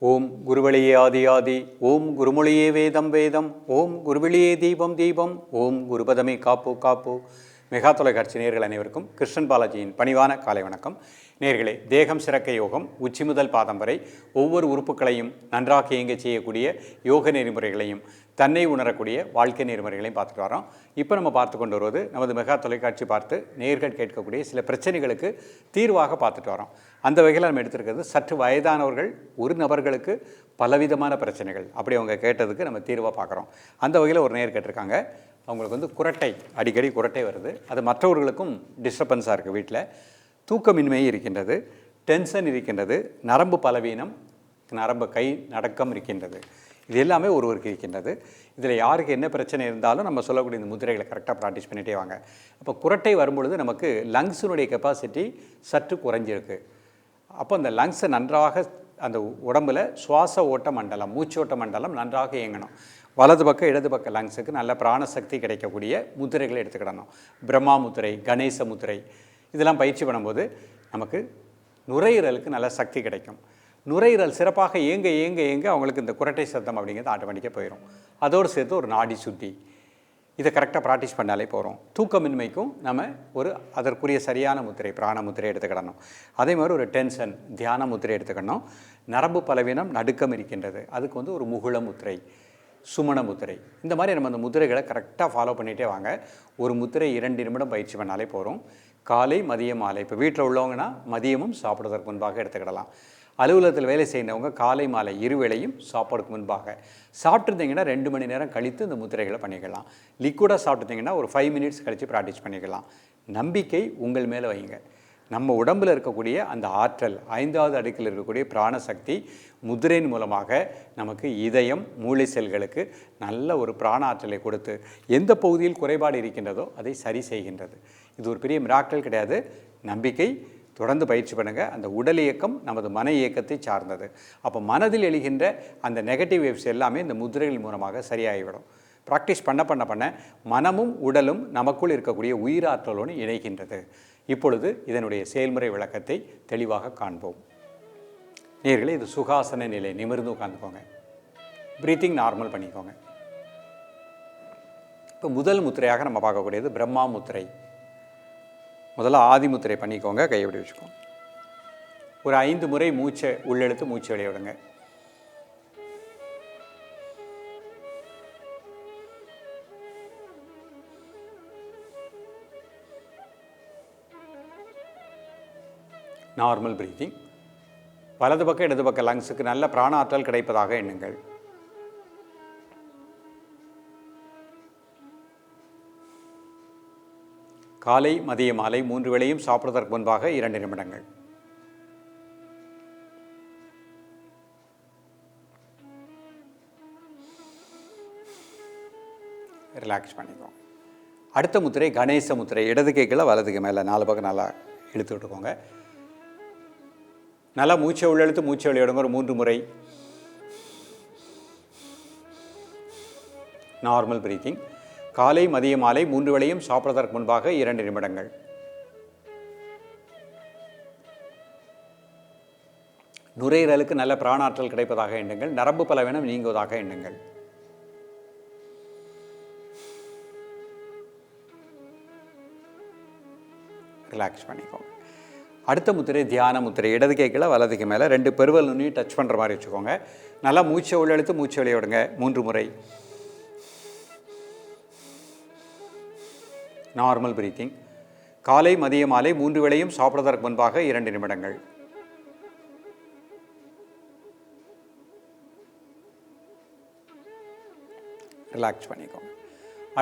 ஓம் குருவழியே ஆதி ஆதி, ஓம் குருமொழியே வேதம் வேதம், ஓம் குருவழியே தீபம் தீபம், ஓம் குருபதமே காப்பு காப்பு. மெகா தொலைக்காட்சி நேயர்கள் அனைவருக்கும் கிருஷ்ணன் பாலாஜியின் பணிவான காலை வணக்கம். நேயர்களே, தேகம் சிறக்க யோகம், உச்சி முதல் பாதம் வரை ஒவ்வொரு உறுப்புகளையும் நன்றாக இயங்க செய்யக்கூடிய யோக நெறிமுறைகளையும் தன்னை உணரக்கூடிய வாழ்க்கை நெறிமுறைகளையும் பார்த்துட்டு வரோம். இப்போ நம்ம பார்த்து கொண்டு வருவது நமது மெகா தொலைக்காட்சி பார்த்து நேயர்கள் கேட்கக்கூடிய சில பிரச்சனைகளுக்கு தீர்வாக பார்த்துட்டு வரோம். அந்த வகையில் நம்ம எடுத்திருக்கிறது சற்று வயதானவர்கள், ஒரு நபர்களுக்கு பலவிதமான பிரச்சனைகள், அப்படி அவங்க கேட்டதுக்கு நம்ம தீர்வாக பார்க்குறோம். அந்த வகையில் ஒரு நேயர் கேட்டிருக்காங்க, அவங்களுக்கு குரட்டை, அடிக்கடி குரட்டை வருது, அது மற்றவர்களுக்கும் டிஸ்டர்பன்ஸாக இருக்குது, வீட்டில் தூக்கமின்மை இருக்கின்றது, டென்ஷன் இருக்கின்றது, நரம்பு பலவீனம், நரம்பு கை நடக்கம் இருக்கின்றது. இது எல்லாமே ஒருவருக்கு இருக்கின்றது. இதில் யாருக்கு என்ன பிரச்சனை இருந்தாலும் நம்ம சொல்லக்கூடிய இந்த முதிரைகளை கரெக்டாக ப்ராக்டிஸ் பண்ணிகிட்டே வாங்க. அப்போ குரட்டை வரும்பொழுது நமக்கு லங்ஸினுடைய கெப்பாசிட்டி சற்று குறைஞ்சிருக்கு. அப்போ அந்த லங்ஸை நன்றாக, அந்த உடம்பில் சுவாச ஓட்ட மண்டலம், மூச்சோட்ட மண்டலம் நன்றாக இயங்கணும். வலது பக்கம் இடது பக்கம் லங்ஸுக்கு நல்ல பிராணசக்தி கிடைக்கக்கூடிய முதிரைகளை எடுத்துக்கிடணும். பிரம்மா முத்திரை, கணேச முத்திரை, இதெல்லாம் பயிற்சி பண்ணும்போது நமக்கு நுரையீரலுக்கு நல்ல சக்தி கிடைக்கும். நுரையீரல் சிறப்பாக இயங்க இயங்க இயங்க அவங்களுக்கு இந்த குரட்டை சத்தம் அப்படிங்கிறது ஆட்டோமேட்டிக்காக போயிடும். அதோடு சேர்த்து ஒரு நாடி சுத்தி, இதை கரெக்டாக ப்ராக்டிஸ் பண்ணாலே போகிறோம். தூக்கமின்மைக்கும் நம்ம ஒரு அதற்குரிய சரியான முத்திரை, பிராண முத்திரை எடுத்துக்கிடணும். அதே மாதிரி ஒரு டென்ஷன், தியான முத்திரை எடுத்துக்கணும். நரம்பு பலவீனம், நடுக்கம் இருக்கின்றது, அதுக்கு ஒரு முகுள முத்திரை, சுமண முத்திரை, இந்த மாதிரி நம்ம அந்த முத்திரைகளை கரெக்டாக ஃபாலோ பண்ணிகிட்டே வாங்க. ஒரு முத்திரை 2 நிமிடம் பயிற்சி பண்ணாலே போகிறோம். காலை, மதியம், மாலை. இப்போ வீட்டில் உள்ளவங்கன்னா மதியமும் சாப்பிடுவதற்கு முன்பாக எடுத்துக்கிடலாம். அலுவலகத்தில் வேலை செய்கிறவங்க காலை மாலை இருவேளையும் சாப்பாடுக்கு முன்பாக சாப்பிட்ருந்தீங்கன்னா 2 மணி நேரம் கழித்து இந்த முத்திரைகளை பண்ணிக்கலாம். லிக்விடாக சாப்பிட்டுருந்தீங்கன்னா ஒரு 5 மினிட்ஸ் கழித்து ப்ராக்டிஸ் பண்ணிக்கலாம். நம்பிக்கை உங்கள் மேலே வைங்க. நம்ம உடம்பில் இருக்கக்கூடிய அந்த ஆற்றல், 5வது அடுக்கில் இருக்கக்கூடிய பிராணசக்தி முதிரையின் மூலமாக நமக்கு இதயம், மூளை செல்களுக்கு நல்ல ஒரு பிராண ஆற்றலை கொடுத்து எந்த பகுதியில் குறைபாடு இருக்கின்றதோ அதை சரி செய்கின்றது. இது ஒரு பெரிய மிராக்கள் கிடையாது. நம்பிக்கை, தொடர்ந்து பயிற்சி பண்ணுங்கள். அந்த உடல் இயக்கம் நமது மன இயக்கத்தை சார்ந்தது. அப்போ மனதில் எழுகின்ற அந்த நெகட்டிவ் வேவ்ஸ் எல்லாமே இந்த முதிரைகள் மூலமாக சரியாகிவிடும். ப்ராக்டிஸ் பண்ண பண்ண பண்ண மனமும் உடலும் நமக்குள் இருக்கக்கூடிய உயிராற்றலோடு இணைகின்றது. இப்பொழுது இதனுடைய செயல்முறை விளக்கத்தை தெளிவாக காண்போம். நேயர்களே, இது சுகாசன நிலை, நிமிர்ந்து உட்காந்துக்கோங்க. ப்ரீத்திங் நார்மல் பண்ணிக்கோங்க. இப்போ முதல் முத்திரையாக நம்ம பார்க்கக்கூடியது பிரம்மா முத்திரை. முதல்ல ஆதி முத்திரை பண்ணிக்கோங்க. கையப்படி வச்சுக்கோங்க. ஒரு 5 முறை மூச்சை உள்ளெழுத்து மூச்சு வெளியே விடுங்க. Normal breathing. வலது பக்கம் இடது பக்கம் லங்ஸுக்கு நல்ல பிராண ஆற்றல் கிடைப்பதாக எண்ணுங்கள். காலை, மதிய, மாலை 3 வேளையும் சாப்பிடுவதற்கு முன்பாக 2 நிமிடங்கள். ரிலாக்ஸ் பண்ணிக்கோங்க. அடுத்த முத்திரை கணேச முத்திரை. இடது கைக்குள்ள வலதுக்கு மேலே 4 பக்கம் நல்லா இழுத்து விட்டுக்கோங்க. நல்லா மூச்சை உள்ளெழுத்து மூச்சை வெளியிடுங்க. ஒரு 3 முறை. Normal breathing. காலை, மதிய, மாலை 3 வேளையும் சாப்பிடுவதற்கு முன்பாக 2 நிமிடங்கள். நுரையீரலுக்கு நல்ல பிராணாற்றல் கிடைப்பதாக எண்ணுங்கள். நரம்பு பலவீனம் நீங்குவதாக எண்ணுங்கள். ரிலாக்ஸ் பண்ணிக்கோங்க. அடுத்த முத்திரை தியான முத்திரை. இடது கைக்குள்ள வலதுக்கு மேலே 2 பெருவல் நுனியும் டச் பண்ணுற மாதிரி வச்சுக்கோங்க. நல்லா மூச்சை உள்ளெழுத்து மூச்சை வெளியே விடுங்க. 3 முறை. Normal breathing. காலை, மதிய, மாலை 3 வேளையும் சாப்பிடுவதற்கு முன்பாக 2 நிமிடங்கள். ரிலாக்ஸ் பண்ணிக்கோங்க.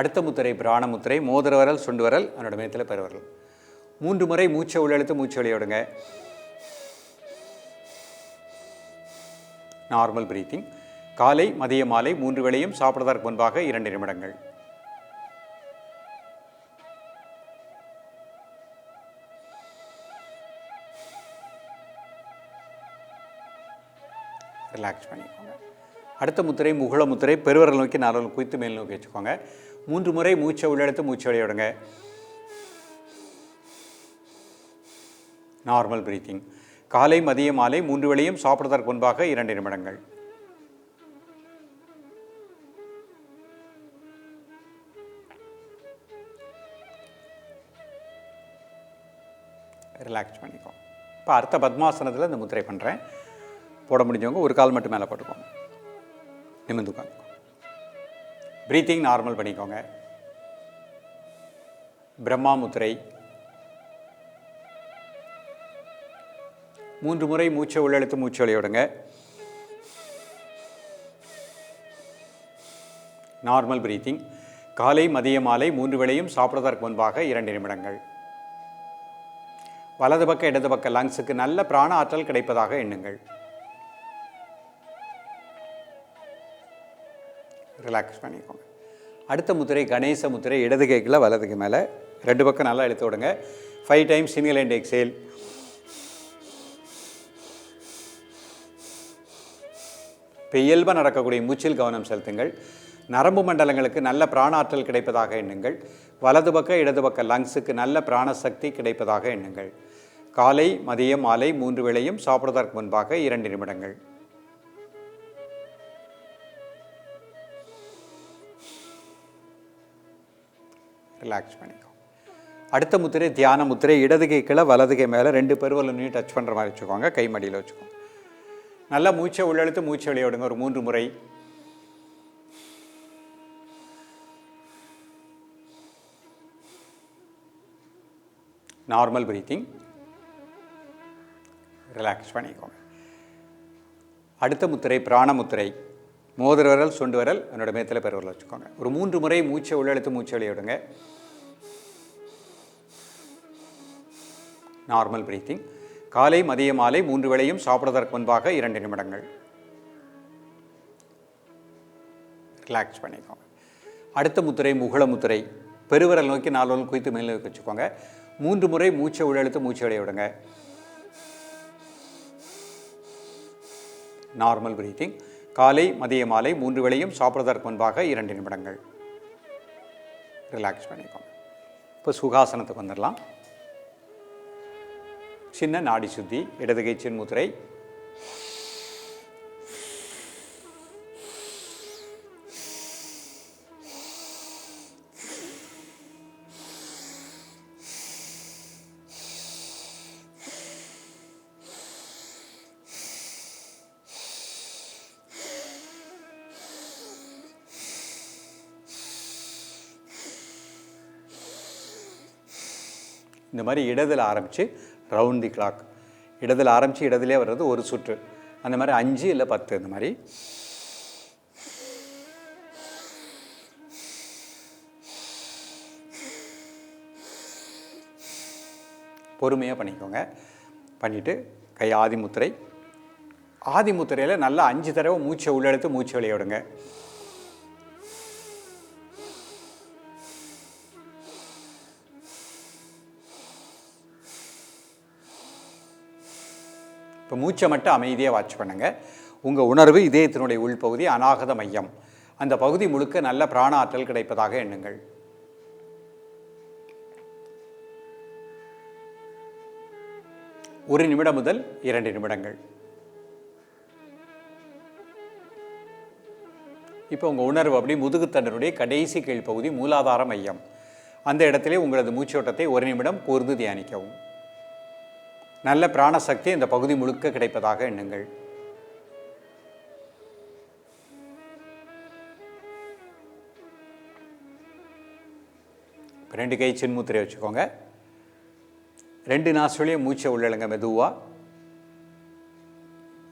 அடுத்த முத்திரை பிராண முத்திரை. மோதிர விரல், சுண்டு விரல், அதனோட மேத்தில் பெருவரல். 3 முறை மூச்சை உள்ளெழுத்து மூச்சை வெளியே விடுங்க. Normal breathing. காலை, மதிய, மாலை 3 வேளையும் சாப்பிடுவதற்கு முன்பாக 2 நிமிடங்கள். ரிலாக்ஸ் பண்ணிக்கோங்க. அடுத்த முத்திரை முகுள முத்திரை. பெருவரல் நோக்கி 4 குவித்து மேல் நோக்கி வச்சுக்கோங்க. 3 முறை மூச்சை உள்ளெழுத்து மூச்சை வெளியே விடுங்க. Normal breathing. காலை மதிய மாலை 3 வேளையும் சாப்பிடுவதற்கு முன்பாக 2 நிமிடங்கள். ரிலாக்ஸ் பண்ணிக்கோ. இப்போ அர்த்த பத்மாசனத்தில் இந்த முத்திரை பண்ணுறேன். போட முடிஞ்சவங்க ஒரு கால் மட்டும் மேலே போட்டுக்கோங்க. நிமிர்ந்து உட்காந்துக்கோ. ப்ரீத்திங் நார்மல் பண்ணிக்கோங்க. பிரம்மா முத்திரை. 3 முறை மூச்சை உள்ளெழுத்து மூச்சு வெளியிடுங்க. Normal breathing. காலை மதிய மாலை 3 வேளையும் சாப்பிடுவதற்கு முன்பாக 2 நிமிடங்கள். வலது பக்க இடது பக்க லங்ஸுக்கு நல்ல பிராண ஆற்றல் கிடைப்பதாக எண்ணுங்கள். ரிலாக்ஸ் பண்ணிக்கோங்க. அடுத்த முத்திரை கணேச முத்திரை. இடது கைக்கில் வலதுக்கு மேலே 2 பக்கம் நல்லா இழுத்து விடுங்க. 5 டைம்ஸ் இன்ஹேல் அண்ட் எக்ஸேல். இப்போ இயல்பாக நடக்கக்கூடிய மூச்சில் கவனம் செலுத்துங்கள். நரம்பு மண்டலங்களுக்கு நல்ல பிராணாற்றல் கிடைப்பதாக எண்ணுங்கள். வலது பக்க இடது பக்க லங்ஸுக்கு நல்ல பிராணசக்தி கிடைப்பதாக எண்ணுங்கள். காலை மதியம் மாலை 3 வேளையும் சாப்பிடுவதற்கு முன்பாக 2 நிமிடங்கள். ரிலாக்ஸ் பண்ணிக்கோ. அடுத்த முத்திரை தியான முத்திரை. இடது கை கீழே வலது கை மேலே 2 பெருவலனையும் டச் பண்ணுற மாதிரி வச்சுக்கோங்க. கை மடியில் வச்சுக்கோங்க. நல்லா மூச்சை உள்ளெழுத்து மூச்சை வெளியே விடுங்க. ஒரு 3 முறை. Normal breathing. ரிலாக்ஸ் பண்ணிக்கோங்க. அடுத்த முத்திரை பிராண முத்திரை. மோதிர விரல் சுண்டு விரல் என்னோட மேத்தில் பெருவரல் வச்சுக்கோங்க. ஒரு 3 முறை மூச்சை உள்ளெழுத்து மூச்சை வெளியே விடுங்க. Normal breathing. காலை மதிய மாலை 3 வேளையும் சாப்பிடுவதற்கு முன்பாக 2 நிமிடங்கள். ரிலாக்ஸ் பண்ணிக்கோங்க. அடுத்த முத்திரை முகுள முத்திரை. பெருவிரல் நோக்கி 4 விரல் குவித்து மேலே வச்சுக்கோங்க. 3 முறை மூச்சை உள்ளெழுத்து மூச்சை வெளியே விடுங்க. Normal breathing. காலை மதிய மாலை 3 வேளையும் சாப்பிடுவதற்கு முன்பாக 2 நிமிடங்கள். ரிலாக்ஸ் பண்ணிக்கோங்க. இப்போ சுகாசனத்துக்கு வந்துடலாம். சின்ன நாடி சுத்தி. இடதுகை சின்முத்திரை. இந்த மாதிரி இடதில் ஆரம்பித்து ரவுண்ட் தி கிளாக். இடதில் ஆரம்பித்து இடதுலே வர்றது ஒரு சுற்று. அந்த மாதிரி 5 இல்லை 10 இந்த மாதிரி. பொறுமையாக பண்ணிக்கோங்க. பண்ணிவிட்டு கை ஆதிமுத்திரை. ஆதிமுத்திரையில் நல்லா 5 தடவை மூச்சை உள்ளெடுத்து மூச்சை வெளியே விடுங்க. இப்போ மூச்சை மட்டும் அமைதியாக வாட்ச் பண்ணுங்கள். உங்கள் உணர்வு இதயத்தினுடைய உள்பகுதி அநாகத மையம். அந்த பகுதி முழுக்க நல்ல பிராண ஆற்றல் கிடைப்பதாக எண்ணுங்கள். ஒரு நிமிடம் முதல் 2 நிமிடங்கள். இப்போ உங்கள் உணர்வு அப்படி முதுகுத்தண்டனுடைய கடைசி கீழ்ப்பகுதி மூலாதார மையம். அந்த இடத்திலே உங்களது மூச்சோட்டத்தை 1 நிமிடம் கூர்ந்து தியானிக்கவும். நல்ல பிராணசக்தி இந்த பகுதி முழுக்க கிடைப்பதாக எண்ணுங்கள். இப்போ 2 கை சின்முத்திரை வச்சுக்கோங்க. 2 நாசுலையும் மூச்சை உள்ளழுங்க மெதுவாக.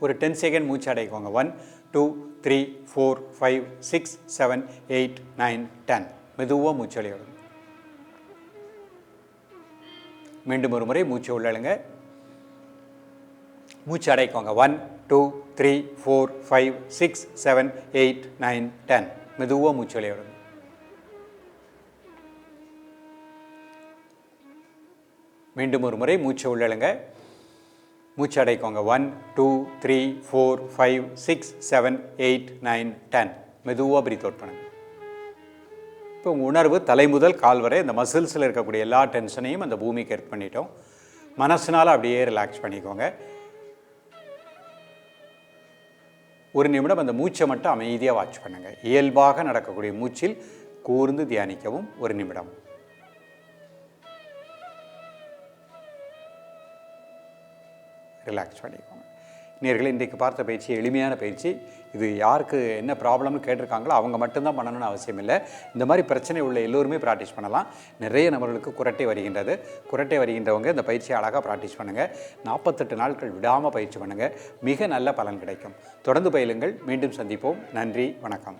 ஒரு 10 செகண்ட் மூச்சு அடைக்கோங்க. 1 2 3 4 5 6 7 8 9 10. மெதுவாக மூச்சு வெளியிடுங்க. மீண்டும் ஒரு முறை மூச்சு உள்ளழுங்க. மூச்சு அடைக்கோங்க. 1 2 3 4 5 6 7 8 9 10. மெதுவாக மூச்சு வெளியிடுங்க. மீண்டும் ஒரு முறை மூச்சு உள்ளழுங்க. மூச்சு அடைக்கோங்க. 1 2 3 4 5 6 7 8 9 10. மெதுவாக பிரீத் அவுட் பண்ணுங்க. இப்போ உங்கள் உணர்வு தலை முதல் கால் வரை இந்த மசில்ஸில் இருக்கக்கூடிய எல்லா டென்ஷனையும் அந்த பூமிக்கு எர்த் பண்ணிட்டோம். மனசுனால் அப்படியே ரிலாக்ஸ் பண்ணிக்கோங்க. ஒரு நிமிடம் அந்த மூச்சை மட்டும் அமைதியாக வாட்ச் பண்ணுங்கள். இயல்பாக நடக்கக்கூடிய மூச்சில் கூர்ந்து தியானிக்கவும். ஒரு நிமிடம். ரிலாக்ஸ் பண்ணிக்கோங்க. நேயர்களே, இன்றைக்கு பார்த்த பயிற்சி எளிமையான பயிற்சி. இது யாருக்கு என்ன ப்ராப்ளம்னு கேட்டிருக்காங்களோ அவங்க மட்டும்தான் பண்ணணும்னு அவசியம் இல்லை. இந்த மாதிரி பிரச்சனை உள்ள எல்லோருமே ப்ராக்டிஸ் பண்ணலாம். நிறைய நபர்களுக்கு குரட்டை வருகின்றது. குரட்டை வருகின்றவங்க இந்த பயிற்சியை அழகாக ப்ராக்டிஸ் பண்ணுங்கள். 48 நாட்கள் விடாமல் பயிற்சி பண்ணுங்கள். மிக நல்ல பலன் கிடைக்கும். தொடர்ந்து பயிலுங்கள். மீண்டும் சந்திப்போம். நன்றி, வணக்கம்.